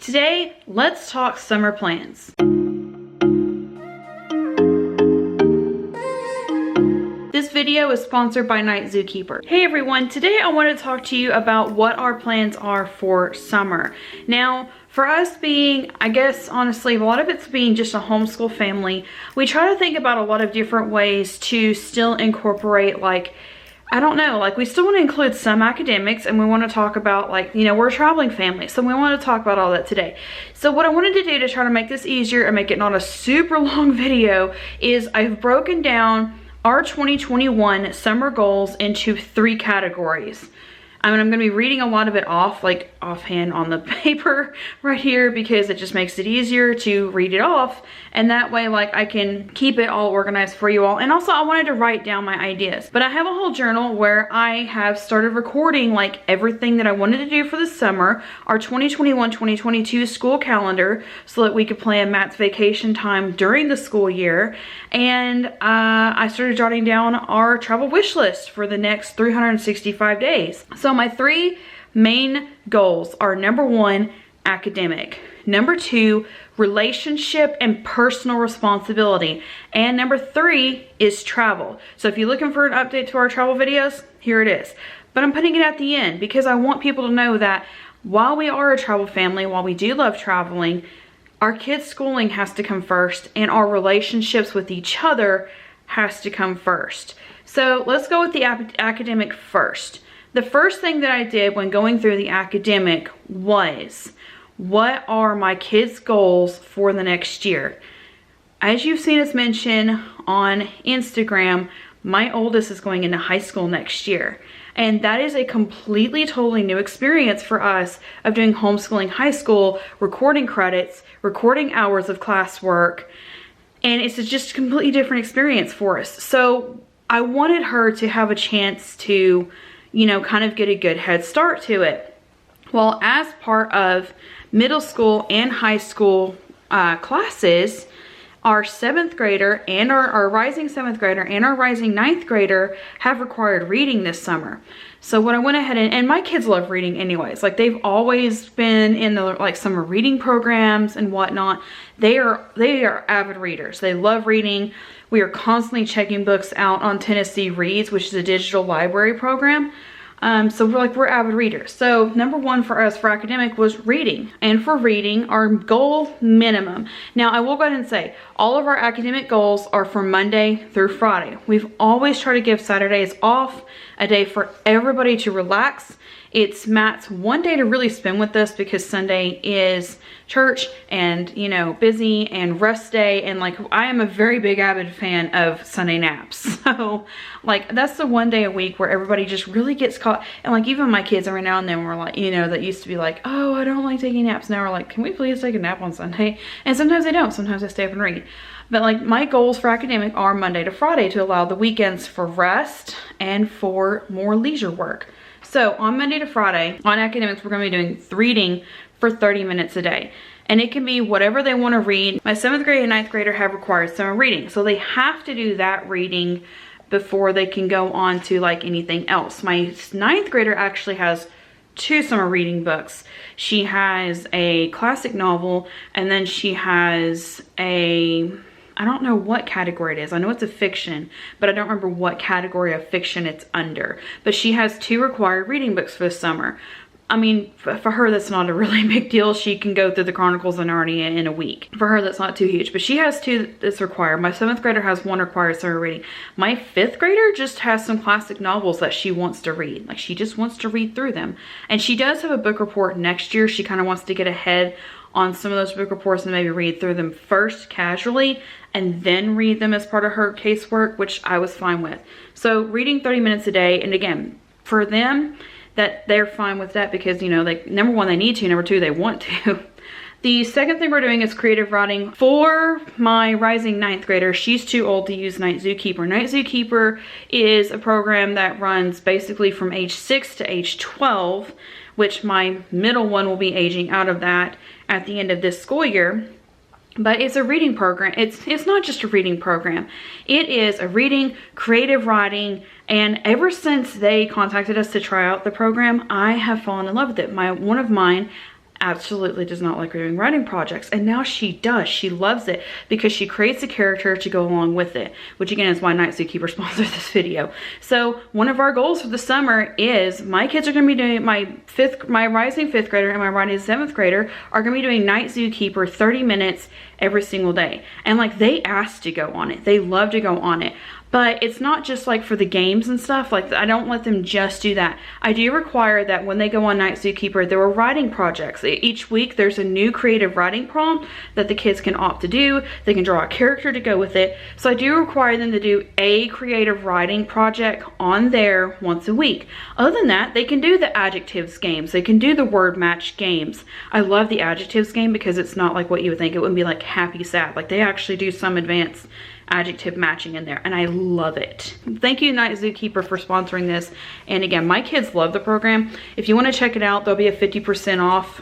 Today, let's talk summer plans. This video is sponsored by Night Zookeeper. Hey everyone, today I want to talk to you about what our plans are for summer. Now, for us being, I guess honestly, a lot of it's being just a homeschool family, we try to think about a lot of different ways to still incorporate, like, I don't know, like we still want to include some academics, and we want to talk about, like, you know, we're a traveling family, so we want to talk about all that today. So what I wanted to do to try to make this easier and make it not a super long video is I've broken down our 2021 summer goals into 3 categories. I mean, I'm going to be reading a lot of it offhand on the paper right here because it just makes it easier to read it off, and that way, like, I can keep it all organized for you all. And also I wanted to write down my ideas, but I have a whole journal where I have started recording like everything that I wanted to do for the summer, our 2021-2022 school calendar, so that we could plan Matt's vacation time during the school year. And I started jotting down our travel wish list for the next 365 days. So my 3 main goals are: number 1, academic; number 2, relationship and personal responsibility; and number 3 is travel. So if you're looking for an update to our travel videos, here it is. But I'm putting it at the end because I want people to know that while we are a travel family, while we do love traveling, our kids' schooling has to come first, and our relationships with each other has to come first. So let's go with the academic first. The first thing that I did when going through the academic was, what are my kids' goals for the next year? As you've seen us mention on Instagram, my oldest is going into high school next year. And that is a completely, totally new experience for us of doing homeschooling high school, recording credits, recording hours of classwork. And it's just a completely different experience for us. So I wanted her to have a chance to, you know, kind of get a good head start to it. Well, as part of middle school and high school classes, our 7th grader and our rising 7th grader and our rising 9th grader have required reading this summer. So what I went ahead and my kids love reading anyways. Like, they've always been in the like summer reading programs and whatnot. They are avid readers. They love reading. We are constantly checking books out on Tennessee Reads, which is a digital library program. So we're avid readers. So number 1 for us for academic was reading. And for reading, our goal minimum. Now I will go ahead and say, all of our academic goals are for Monday through Friday. We've always tried to give Saturdays off, a day for everybody to relax. It's Matt's one day to really spend with us because Sunday is church and, you know, busy and rest day. And like, I am a very big avid fan of Sunday naps. So like, that's the one day a week where everybody just really gets caught. And like, even my kids every now and then were like, you know, that used to be like, oh, I don't like taking naps. Now we're like, can we please take a nap on Sunday? And sometimes they don't. Sometimes I stay up and read. But like, my goals for academic are Monday to Friday to allow the weekends for rest and for more leisure work. So on Monday to Friday, on academics, we're going to be doing reading for 30 minutes a day. And it can be whatever they want to read. My 7th grade and 9th grader have required summer reading. So they have to do that reading before they can go on to like anything else. My 9th grader actually has 2 summer reading books. She has a classic novel, and then she has I don't know what category it is. I know it's a fiction, but I don't remember what category of fiction it's under. But she has 2 required reading books for the summer. I mean, for her, that's not a really big deal. She can go through the Chronicles of Narnia in a week. For her, that's not too huge. But she has 2 that's required. My 7th grader has 1 required summer reading. My 5th grader just has some classic novels that she wants to read. Like, she just wants to read through them. And she does have a book report next year. She kind of wants to get ahead on some of those book reports and maybe read through them first casually and then read them as part of her casework, which I was fine with. So reading 30 minutes a day, and again, for them, that they're fine with that because, you know, like, number 1, they need to, number 2, they want to. The second thing we're doing is creative writing. For my rising 9th grader, she's too old to use Night Zookeeper. Night Zookeeper is a program that runs basically from age 6 to age 12, which my middle one will be aging out of that at the end of this school year. But it's a reading program. It's not just a reading program. It is a reading, creative writing, and ever since they contacted us to try out the program, I have fallen in love with it. One of mine absolutely does not like doing writing projects, and now she does. She loves it because she creates a character to go along with it, which again is why Night Zookeeper sponsored this video. So one of our goals for the summer is my kids are going to be doing, my rising 5th grader and my rising 7th grader are going to be doing Night Zookeeper 30 minutes every single day. And like, they asked to go on it. They love to go on it. But it's not just like for the games and stuff. Like, I don't let them just do that. I do require that when they go on Night Zookeeper, there are writing projects. Each week there's a new creative writing prompt that the kids can opt to do. They can draw a character to go with it. So I do require them to do a creative writing project on there once a week. Other than that, they can do the adjectives games. They can do the word match games. I love the adjectives game because it's not like what you would think. It wouldn't be like happy, sad. Like, they actually do some advanced adjective matching in there, and I love it. Thank you, Night Zookeeper, for sponsoring this. And again, my kids love the program. If you want to check it out, there'll be a 50% off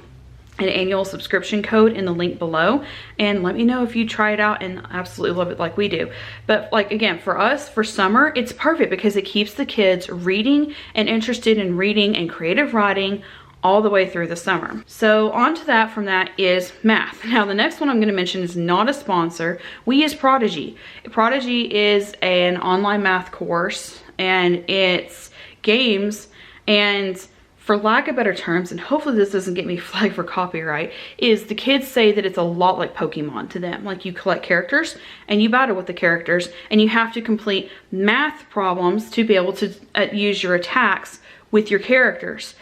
an annual subscription code in the link below, and let me know if you try it out and absolutely love it like we do. But like, again, for us, for summer, it's perfect because it keeps the kids reading and interested in reading and creative writing all the way through the summer. So on to that, from that is math. Now the next one I'm going to mention is not a sponsor. We use Prodigy. Prodigy is an online math course, and it's games, and for lack of better terms, and hopefully this doesn't get me flagged for copyright, is the kids say that it's a lot like Pokemon to them. Like, you collect characters and you battle with the characters, and you have to complete math problems to be able to use your attacks with your characters.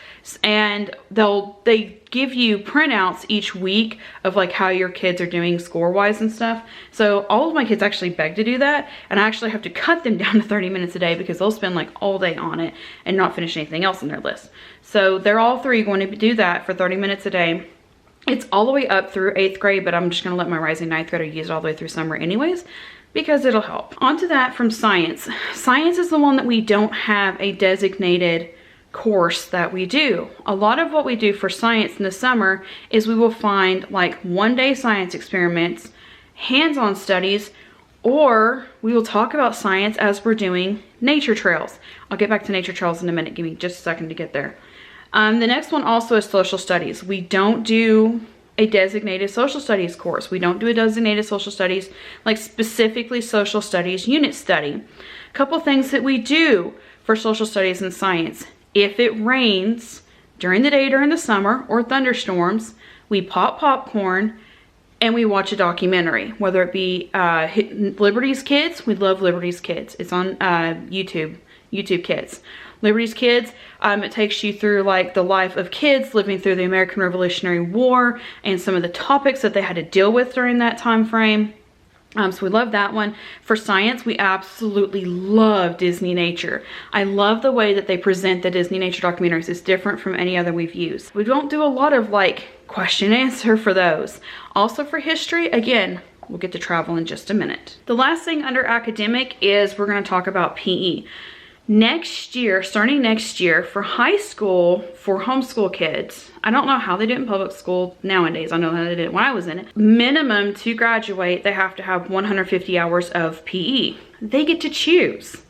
And they give you printouts each week of like how your kids are doing score wise and stuff. So all of my kids actually beg to do that, and I actually have to cut them down to 30 minutes a day because they'll spend like all day on it and not finish anything else on their list. So they're all three going to do that for 30 minutes a day. It's all the way up through 8th grade, but I'm just going to let my rising 9th grader use it all the way through summer anyways, because it'll help. On to that from science. Science is the one that we don't have a designated course that we do. A lot of what we do for science in the summer is we will find like one-day science experiments, hands-on studies, or we will talk about science as we're doing nature trails. I'll get back to nature trails in a minute. Give me just a second to get there. The next one also is social studies. We don't do a designated social studies course. We don't do a designated social studies, like specifically social studies unit study. A couple things that we do for social studies and science. If it rains during the day during the summer or thunderstorms, we pop popcorn and we watch a documentary, whether it be Liberty's Kids. We love Liberty's Kids. It's on YouTube Kids. Liberty's Kids, it takes you through like the life of kids living through the American Revolutionary War and some of the topics that they had to deal with during that time frame. So we love that one. For science, we absolutely love Disney Nature. I love the way that they present the Disney Nature documentaries. It's different from any other we've used. We don't do a lot of like question and answer for those. Also for history, again, we'll get to travel in just a minute. The last thing under academic is we're going to talk about PE. Next year, starting next year, for high school, for homeschool kids, I don't know how they do it in public school nowadays. I know how they did it when I was in it. Minimum to graduate, they have to have 150 hours of PE. They get to choose.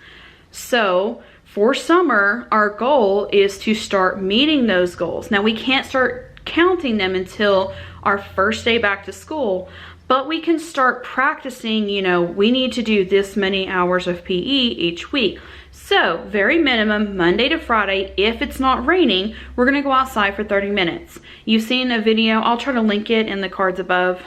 So for summer, our goal is to start meeting those goals. Now we can't start counting them until our first day back to school, but we can start practicing, you know, we need to do this many hours of PE each week. So very minimum, Monday to Friday, if it's not raining, we're gonna go outside for 30 minutes. You've seen a video, I'll try to link it in the cards above.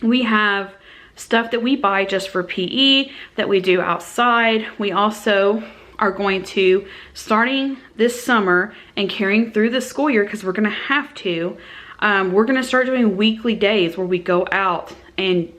We have stuff that we buy just for PE that we do outside. We also are going to, starting this summer and carrying through the school year, because we're gonna have to, we're gonna start doing weekly days where we go out and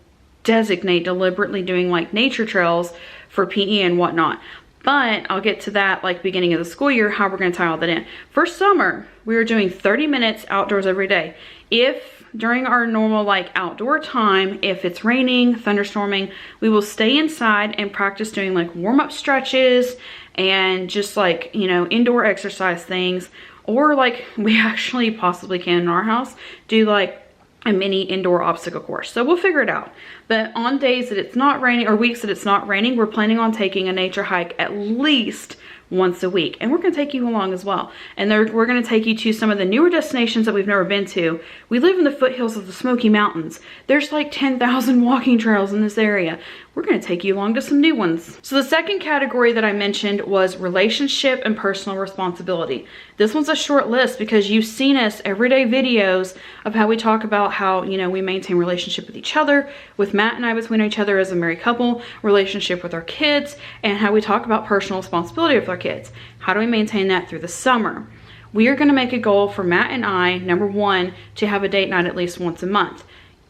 designate deliberately doing like nature trails for PE and whatnot. But I'll get to that like beginning of the school year, how we're gonna tie all that in. For summer, we are doing 30 minutes outdoors every day. If during our normal like outdoor time, if it's raining, thunderstorming, we will stay inside and practice doing like warm-up stretches and just like, you know, indoor exercise things. Or like we actually possibly can in our house do like a mini indoor obstacle course. So we'll figure it out. But on days that it's not raining or weeks that it's not raining, we're planning on taking a nature hike at least once a week. And we're going to take you along as well. And we're going to take you to some of the newer destinations that we've never been to. We live in the foothills of the Smoky Mountains. There's like 10,000 walking trails in this area. We're going to take you along to some new ones. So the second category that I mentioned was relationship and personal responsibility. This one's a short list because you've seen us everyday videos of how we talk about how, you know, we maintain relationship with each other, with Matt and I between each other as a married couple, relationship with our kids, and how we talk about personal responsibility with our kids. How do we maintain that through the summer? We are going to make a goal for Matt and I, number one, to have a date night at least once a month.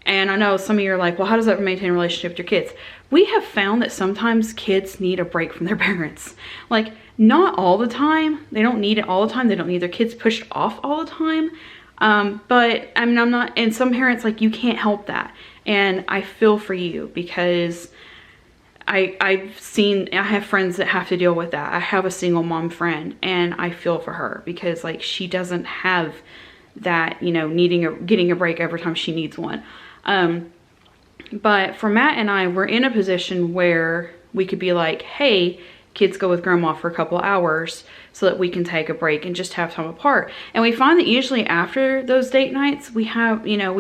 And I know some of you are like, well, how does that maintain a relationship with your kids? We have found that sometimes kids need a break from their parents. Like, not all the time. They don't need it all the time. They don't need their kids pushed off all the time. But I mean, I'm not, and some parents, like, you can't help that. And I feel for you because I have friends that have to deal with that. I have a single mom friend and I feel for her because, like, she doesn't have that, you know, getting a break every time she needs one. But for Matt and I, we're in a position where we could be like, hey, kids go with grandma for a couple hours so that we can take a break and just have time apart. And we find that usually after those date nights, we have, you know,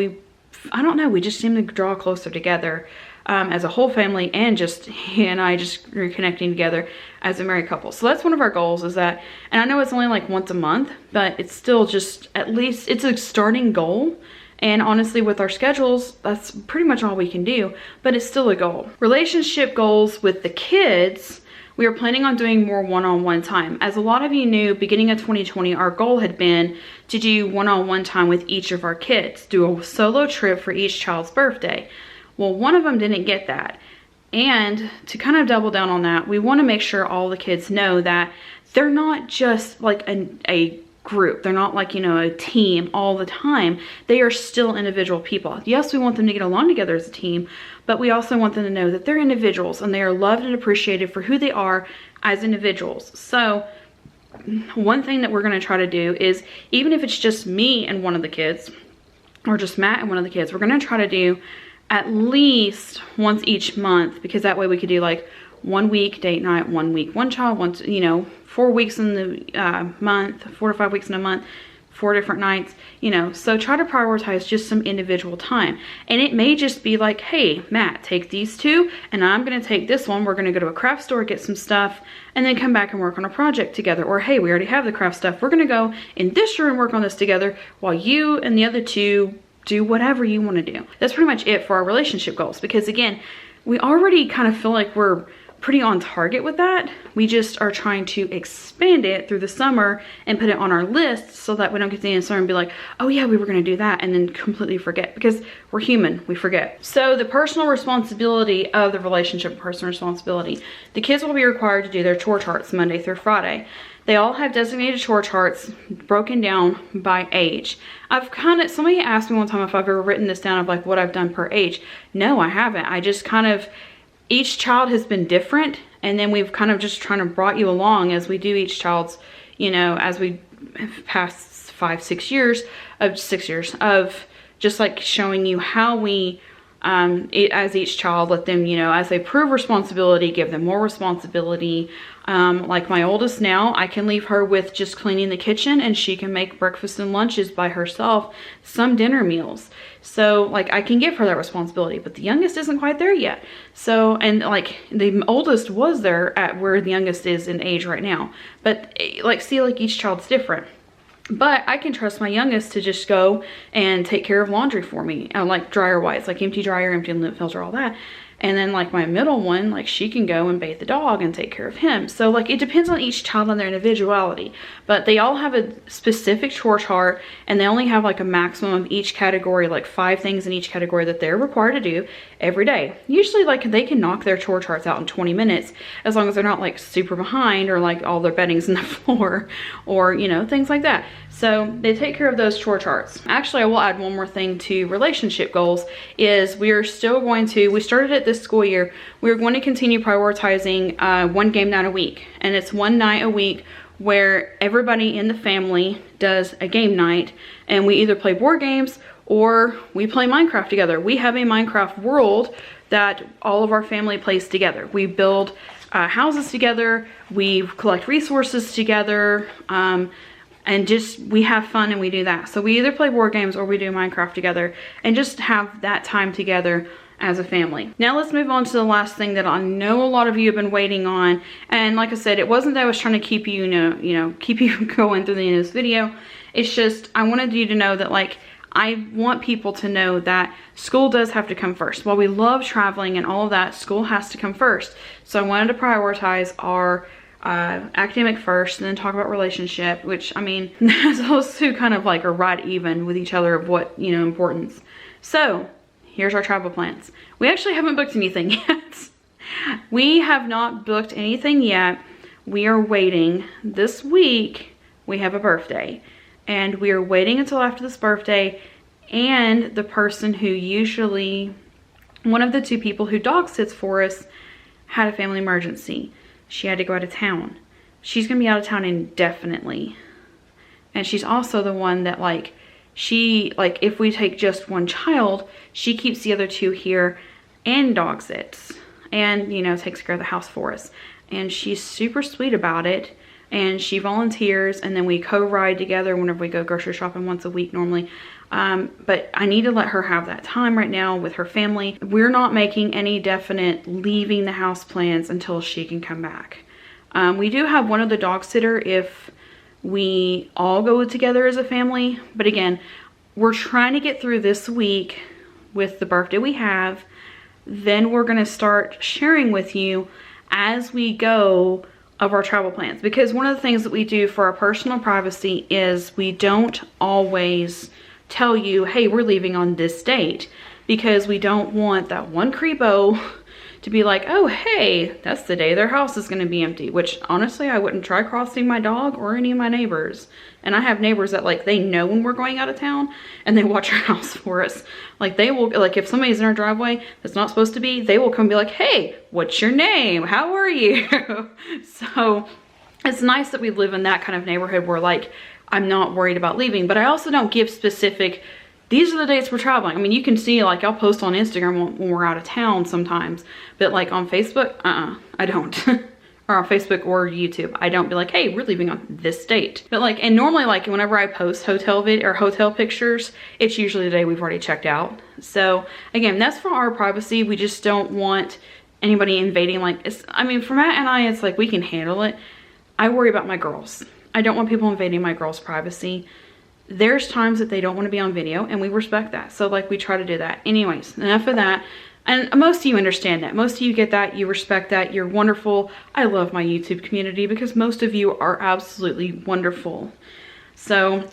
I don't know, we just seem to draw closer together as a whole family, and just he and I just reconnecting together as a married couple. So that's one of our goals, is that, and I know it's only like once a month, but it's still just, at least it's a starting goal. And honestly, with our schedules, that's pretty much all we can do, but it's still a goal. Relationship goals with the kids, we are planning on doing more one-on-one time. As a lot of you knew, beginning of 2020, our goal had been to do one-on-one time with each of our kids, do a solo trip for each child's birthday. Well, one of them didn't get that. And to kind of double down on that, we want to make sure all the kids know that they're not just like a group. They're not like, you know, a team all the time. They are still individual people. Yes, we want them to get along together as a team, but we also want them to know that they're individuals and they are loved and appreciated for who they are as individuals. So one thing that we're going to try to do is, even if it's just me and one of the kids, or just Matt and one of the kids, we're going to try to do at least once each month, because that way we could do like 1 week date night, 1 week one child, once, you know, 4 weeks in the month, 4 to 5 weeks in a month, 4 different nights, you know. So try to prioritize just some individual time. And it may just be like, hey, Matt, take these two, and I'm going to take this one. We're going to go to a craft store, get some stuff, and then come back and work on a project together. Or, hey, we already have the craft stuff. We're going to go in this room, work on this together, while you and the other two do whatever you want to do. That's pretty much it for our relationship goals. Because again, we already kind of feel like we're pretty on target with that. We just are trying to expand it through the summer and put it on our list so that we don't get to the end of summer and be like, oh yeah, we were going to do that, and then completely forget, because we're human, we forget. So the personal responsibility of the relationship and personal responsibility, the kids will be required to do their chore charts Monday through Friday. They all have designated chore charts broken down by age. Somebody asked me one time if I've ever written this down of like what I've done per age. No, I haven't. I just kind of, each child has been different, and then we've kind of just trying to brought you along as we do each child's, you know, as we pass 6 years of just like showing you how we, as each child, let them, you know, as they prove responsibility, give them more responsibility. Like my oldest now, I can leave her with just cleaning the kitchen, and she can make breakfast and lunches by herself, some dinner meals. So like I can give her that responsibility, but the youngest isn't quite there yet. So, and like the oldest was there at where the youngest is in age right now. But like, see, like each child's different. But I can trust my youngest to just go and take care of laundry for me, like dryer wise, like empty dryer, empty lint filter, all that. And then like my middle one, like she can go and bathe the dog and take care of him. So like it depends on each child and their individuality, but they all have a specific chore chart, and they only have like a maximum of each category, like 5 things in each category that they're required to do every day. Usually like they can knock their chore charts out in 20 minutes, as long as they're not like super behind, or like all their bedding's in the floor, or, you know, things like that. So they take care of those chore charts. Actually, I will add one more thing to relationship goals, is we are still going to, we started it this school year, we're going to continue prioritizing 1 game night a week. And it's 1 night a week where everybody in the family does a game night, and we either play board games or we play Minecraft together. We have a Minecraft world that all of our family plays together. We build houses together, we collect resources together, and just we have fun and we do that. So we either play board games or we do Minecraft together and just have that time together as a family. Now let's move on to the last thing that I know a lot of you have been waiting on. And like I said, it wasn't that I was trying to keep you, keep you going through the end of this video. It's just, I wanted you to know that, like, I want people to know that school does have to come first. While we love traveling and all of that, school has to come first. So I wanted to prioritize our academic first and then talk about relationship, which, I mean, those two kind of like are right even with each other of what, importance. So here's our travel plans. We actually haven't booked anything yet. We have not booked anything yet. We are waiting. This week we have a birthday, and we are waiting until after this birthday, and the person who usually, one of the two people who dog sits for us, had a family emergency. She had to go out of town. She's gonna be out of town indefinitely. And she's also the one that, like, if we take just one child, she keeps the other two here and dog sits and, takes care of the house for us. And she's super sweet about it. And she volunteers, and then we co-ride together whenever we go grocery shopping once a week normally. But I need to let her have that time right now with her family. We're not making any definite leaving the house plans until she can come back. We do have one other dog sitter if we all go together as a family. But again, we're trying to get through this week with the birthday we have. Then we're going to start sharing with you as we go of our travel plans, because one of the things that we do for our personal privacy is we don't always tell you, hey, we're leaving on this date, because we don't want that one creepo to be like, oh, hey, that's the day their house is going to be empty, which honestly I wouldn't try crossing my dog or any of my neighbors. And I have neighbors that, like, they know when we're going out of town and they watch our house for us. Like, they will, like, if somebody's in our driveway that's not supposed to be, they will come be like, hey, what's your name? How are you? So it's nice that we live in that kind of neighborhood where, like, I'm not worried about leaving, but I also don't give specific, these are the dates we're traveling. I mean, you can see, like, I'll post on Instagram when we're out of town sometimes, but like on Facebook, I don't. Or on Facebook or YouTube, I don't be like, hey, we're leaving on this date. But like, and normally, like, whenever I post hotel pictures, it's usually the day we've already checked out. So again, that's for our privacy. We just don't want anybody invading. Like, I mean, for Matt and I, it's like, we can handle it. I worry about my girls. I don't want people invading my girls' privacy. There's times that they don't want to be on video, and we respect that. So like, we try to do that. Anyways, enough of that. And most of you understand that. Most of you get that. You respect that. You're wonderful. I love my YouTube community because most of you are absolutely wonderful. So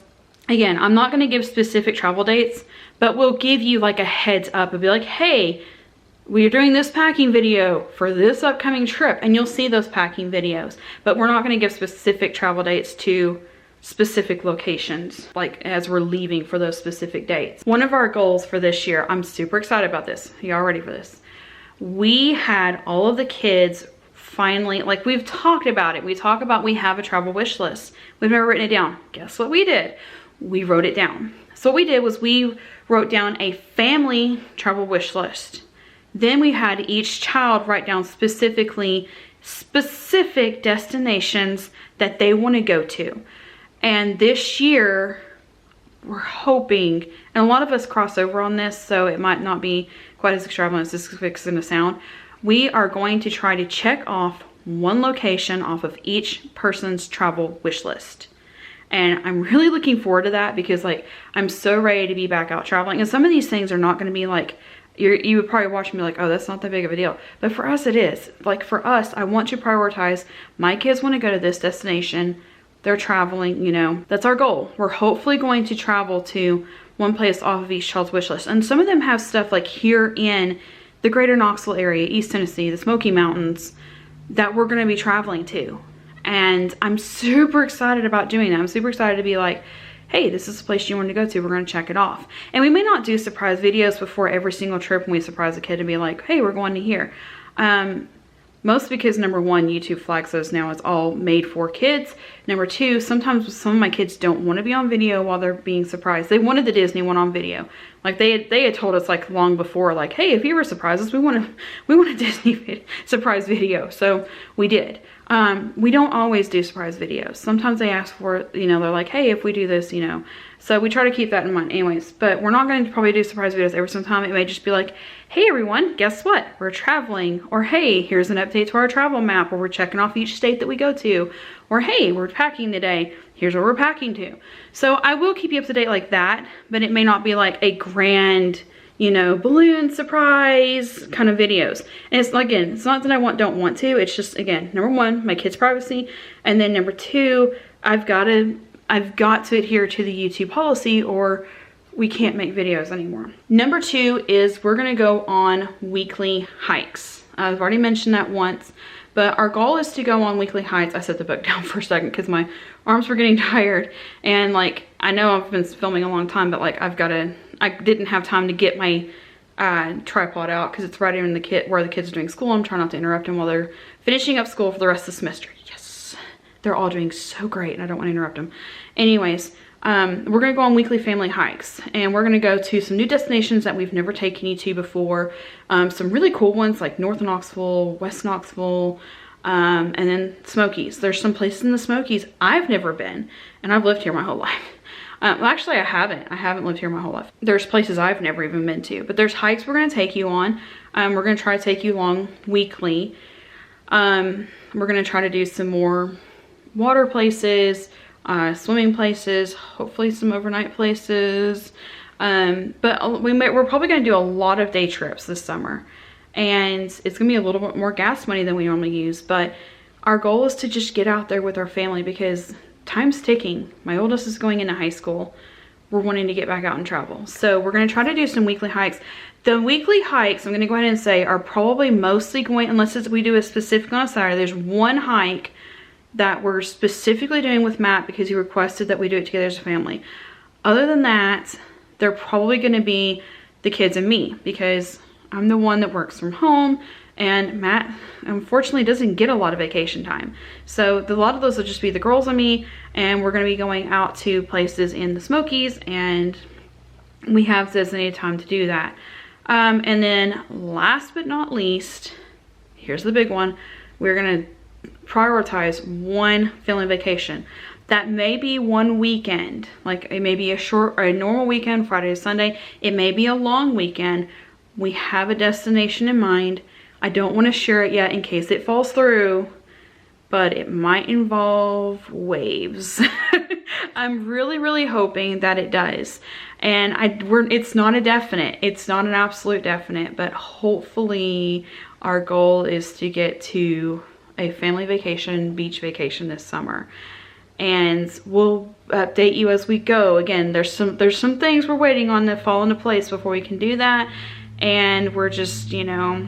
again, I'm not going to give specific travel dates, but we'll give you like a heads up and be like, hey, we're doing this packing video for this upcoming trip, and you'll see those packing videos. But we're not going to give specific travel dates to specific locations, like as we're leaving for those specific dates. One of our goals for this year, I'm super excited about this. Y'all ready for this? We had all of the kids finally, like, we've talked about it. We have a travel wish list. We've never written it down. Guess what we did? We wrote it down. So what we did was we wrote down a family travel wish list. Then we had each child write down specific destinations that they want to go to. And this year, we're hoping, and a lot of us cross over on this, so it might not be quite as extravagant as this is going to sound. We are going to try to check off one location off of each person's travel wish list. And I'm really looking forward to that because, like, I'm so ready to be back out traveling. And some of these things are not going to be like, you would probably watch me like, oh, that's not that big of a deal. But for us, it is. Like, for us, I want to prioritize, my kids want to go to this destination. They're traveling, that's our goal. We're hopefully going to travel to one place off of each child's wish list. And some of them have stuff like here in the greater Knoxville area, East Tennessee, the Smoky Mountains, that we're going to be traveling to. And I'm super excited about doing that. I'm super excited to be like, hey, this is the place you want to go to. We're going to check it off. And we may not do surprise videos before every single trip when we surprise a kid and be like, hey, we're going to here. Mostly because number one, YouTube flags those now as all made for kids. Number two, sometimes some of my kids don't want to be on video while they're being surprised. They wanted the Disney one on video. Like they had told us like long before, like, hey, if you ever surprise us, we want a Disney surprise video. So we did. We don't always do surprise videos. Sometimes they ask for it, you know, they're like, hey, if we do this, you know. So we try to keep that in mind anyways. But we're not going to probably do surprise videos every single time. It may just be like, hey everyone, guess what? We're traveling. Or hey, here's an update to our travel map, or we're checking off each state that we go to. Or hey, we're packing today. Here's where we're packing to. So I will keep you up to date like that, but it may not be like a grand, you know, balloon surprise kind of videos. And it's, again, it's not that I don't want to. It's just, again, number one, my kids' privacy. And then number two, I've got to adhere to the YouTube policy or we can't make videos anymore. Number two is we're gonna go on weekly hikes. I've already mentioned that once, but our goal is to go on weekly hikes. I set the book down for a second because my arms were getting tired. And like, I know I've been filming a long time, but like I didn't have time to get my tripod out because it's right in where the kids are doing school. I'm trying not to interrupt them while they're finishing up school for the rest of the semester. Yes, they're all doing so great and I don't want to interrupt them. Anyways, we're gonna go on weekly family hikes and we're gonna go to some new destinations that we've never taken you to before. Some really cool ones like North Knoxville, West Knoxville, and then Smokies. There's some places in the Smokies I've never been and I've lived here my whole life. Well, actually I haven't lived here my whole life. There's places I've never even been to, but there's hikes we're gonna take you on. We're gonna try to take you along weekly. We're gonna try to do some more water places, swimming places, hopefully some overnight places. But we're probably gonna do a lot of day trips this summer. And it's gonna be a little bit more gas money than we normally use, but our goal is to just get out there with our family because time's ticking. My oldest is going into high school. We're wanting to get back out and travel. So we're gonna try to do some weekly hikes. The weekly hikes, I'm gonna go ahead and say, are probably mostly going, unless we do a specific on a Saturday. There's one hike that we're specifically doing with Matt because he requested that we do it together as a family. Other than that, they're probably gonna be the kids and me because I'm the one that works from home and Matt unfortunately doesn't get a lot of vacation time. So a lot of those will just be the girls and me, and we're gonna be going out to places in the Smokies and we have designated time to do that. And then last but not least, here's the big one. We're gonna prioritize one family vacation. That may be one weekend, like it may be a normal weekend, Friday to Sunday. It may be a long weekend. We have a destination in mind. I don't want to share it yet in case it falls through, but it might involve waves. I'm really hoping that it does. And it's not a definite, it's not an absolute definite, but hopefully our goal is to get to a family vacation, beach vacation this summer. And we'll update you as we go. Again, there's some things we're waiting on to fall into place before we can do that. And we're just, you know,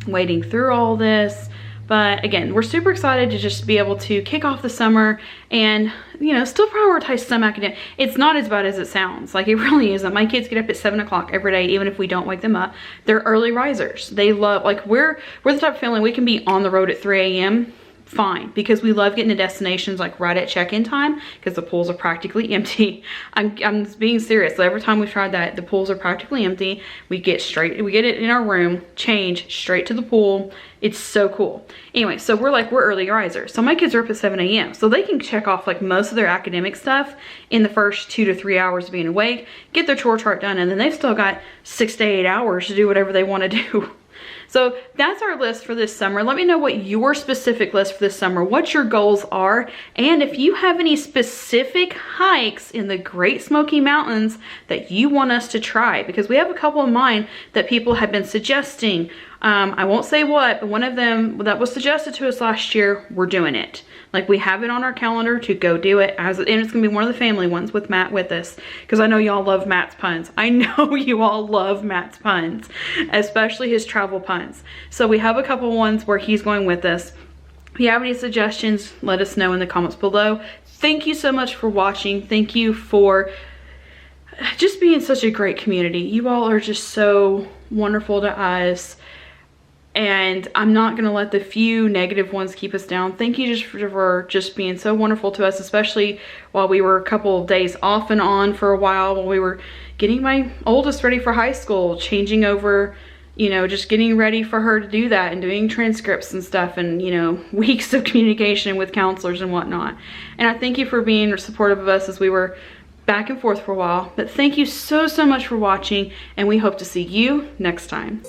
waiting through all this. But again, we're super excited to just be able to kick off the summer and, you know, still prioritize some academic. It's not as bad as it sounds. Like, it really isn't. My kids get up at 7 o'clock every day, even if we don't wake them up. They're early risers. They love, like, we're the type of family, we can be on the road at 3 a.m. fine, because we love getting to destinations like right at check-in time because the pools are practically empty. I'm being serious. So every time we've tried that, the pools are practically empty. We get it in our room, change straight to the pool. It's so cool. Anyway, so we're early risers. So my kids are up at 7 a.m. so they can check off like most of their academic stuff in the first 2 to 3 hours of being awake, get their chore chart done, and then they've still got 6 to 8 hours to do whatever they want to do. So that's our list for this summer. Let me know what your specific list for this summer, what your goals are, and if you have any specific hikes in the Great Smoky Mountains that you want us to try, because we have a couple in mind that people have been suggesting. I won't say what, but one of them that was suggested to us last year, we're doing it. Like, we have it on our calendar to go do it, and it's gonna be one of the family ones with Matt with us, because I know y'all love Matt's puns. I know you all love Matt's puns, especially his travel puns. So we have a couple ones where he's going with us. If you have any suggestions, let us know in the comments below. Thank you so much for watching. Thank you for just being such a great community. You all are just so wonderful to us. and I'm not gonna let the few negative ones keep us down. Thank you just for just being so wonderful to us, especially while we were a couple of days off and on for a while we were getting my oldest ready for high school, changing over, you know, just getting ready for her to do that and doing transcripts and stuff, and, you know, weeks of communication with counselors and whatnot. And I thank you for being supportive of us as we were back and forth for a while. But thank you so much for watching, and we hope to see you next time.